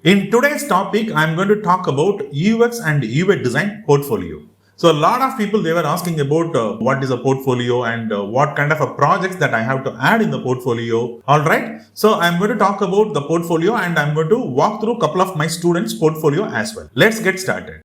In today's topic, I'm going to talk about UX and UI design portfolio. So a lot of people, they were asking about what is a portfolio and what kind of a projects that I have to add in the portfolio. All right. So I'm going to talk about the portfolio and I'm going to walk through a couple of my students' portfolio as well. Let's get started.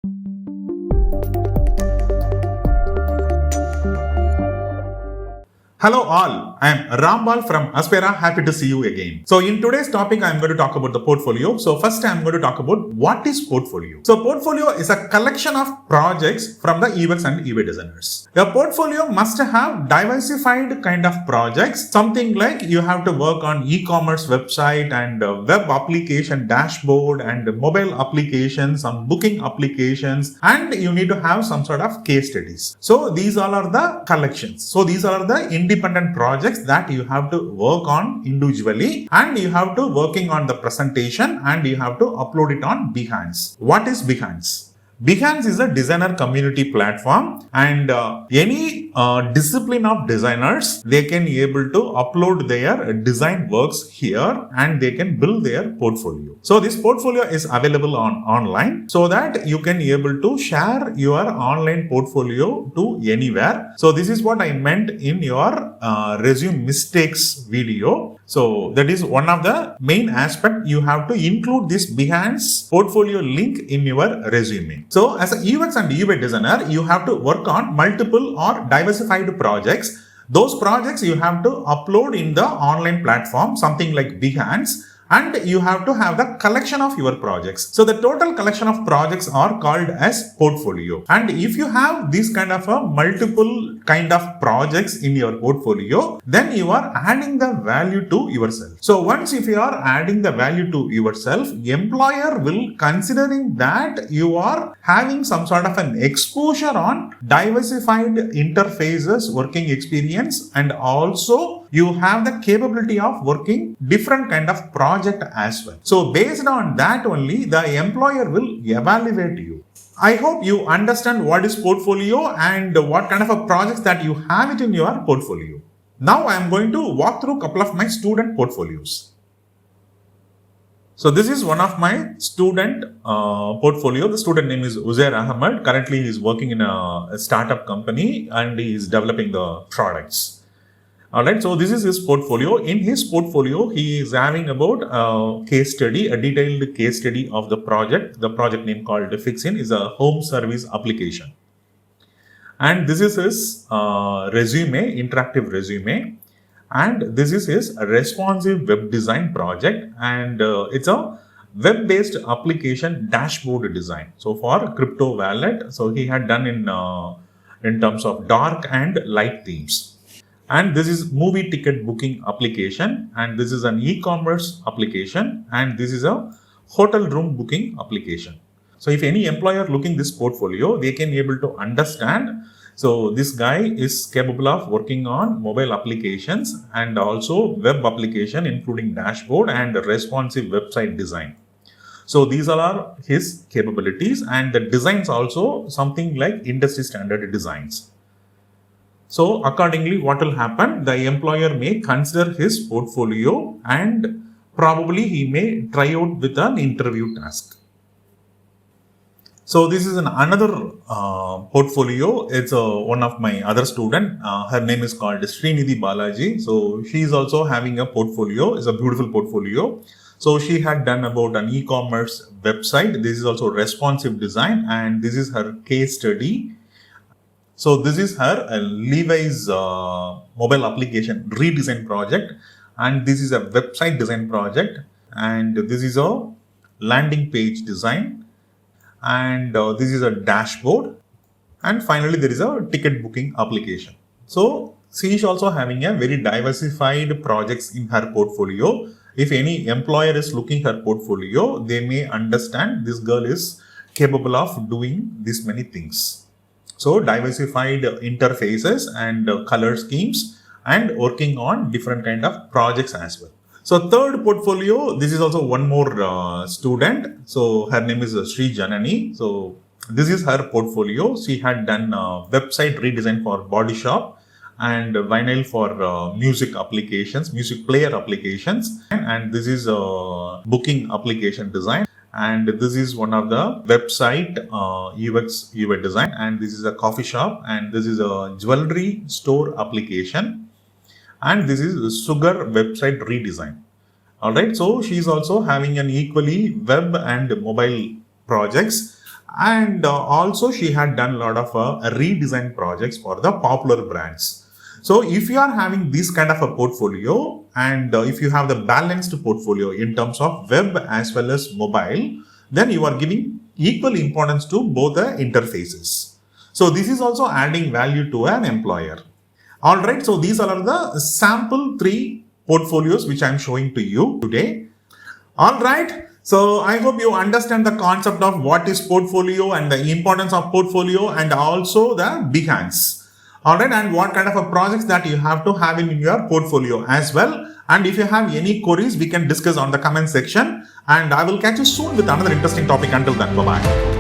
Hello all, I am Rambal from Aspira. Happy to see you again. So in today's topic, I am going to talk about the portfolio. So first I am going to talk about what is portfolio. So portfolio is a collection of projects from the UX and UI designers. A portfolio must have diversified kind of projects. Something like you have to work on e-commerce website and web application dashboard and mobile applications, some booking applications, and you need to have some sort of case studies. So these all are the collections. So these are the independent projects that you have to work on individually, and you have to working on the presentation and you have to upload it on Behance. What is Behance? Behance is a designer community platform, and any discipline of designers, they can able to upload their design works here and they can build their portfolio. So this portfolio is available on online so that you can able to share your online portfolio to anywhere. So this is what I meant in your resume mistakes video. So that is one of the main aspect. You have to include this Behance portfolio link in your resume. So as a UX and UI designer, you have to work on multiple or diversified projects. Those projects you have to upload in the online platform, something like Behance, and you have to have the collection of your projects. So the total collection of projects are called as portfolio. And if you have this kind of a multiple kind of projects in your portfolio, then you are adding the value to yourself. So once if you are adding the value to yourself, employer will considering that you are having some sort of an exposure on diversified interfaces, working experience, and also you have the capability of working different kind of project as well. So based on that only, the employer will evaluate you. I hope you understand what is portfolio and what kind of a projects that you have it in your portfolio. Now I am going to walk through a couple of my student portfolios. So this is one of my student portfolio. The student name is Uzair Ahmed. Currently he is working in a startup company and he is developing the products. Alright, so this is his portfolio. In his portfolio, he is having about a case study, a detailed case study of the project. The project name called Fixin is a home service application. And this is his resume, interactive resume. And this is his responsive web design project. And it's a web-based application dashboard design. So for crypto wallet, so he had done in terms of dark and light themes. And this is movie ticket booking application, and this is an e-commerce application, and this is a hotel room booking application. So if any employer looking this portfolio, they can able to understand. So this guy is capable of working on mobile applications and also web application, including dashboard and responsive website design. So these all are his capabilities, and the designs also something like industry standard designs. So accordingly, what will happen? The employer may consider his portfolio and probably he may try out with an interview task. So this is another portfolio. It's one of my other student. Her name is called Srinidhi Balaji. So she is also having a portfolio. It's a beautiful portfolio. So she had done about an e-commerce website. This is also responsive design, and this is her case study. So this is her Levi's mobile application redesign project, and this is a website design project, and this is a landing page design, and this is a dashboard, and finally there is a ticket booking application. So she is also having a very diversified projects in her portfolio. If any employer is looking her portfolio, they may understand this girl is capable of doing this many things. So diversified interfaces and color schemes and working on different kind of projects as well. So third portfolio, this is also one more student. So her name is Sree Janani. So this is her portfolio. She had done website redesign for Body Shop and vinyl for music applications, music player applications. And this is a booking application design. and this is one of the website UX UI design, and this is a coffee shop, and this is a jewelry store application, and this is a sugar website redesign. All right, so she's also having an equally web and mobile projects, and also she had done a lot of redesign projects for the popular brands. So if you are having this kind of a portfolio, and if you have the balanced portfolio in terms of web as well as mobile, then you are giving equal importance to both the interfaces. So this is also adding value to an employer. All right, so these are the sample 3 portfolios which I am showing to you today. All right, so I hope you understand the concept of what is portfolio and the importance of portfolio, and also the Behance. All right, and what kind of a projects that you have to have in your portfolio as well. And if you have any queries, we can discuss on the comment section, and I will catch you soon with another interesting topic. Until then, bye-bye.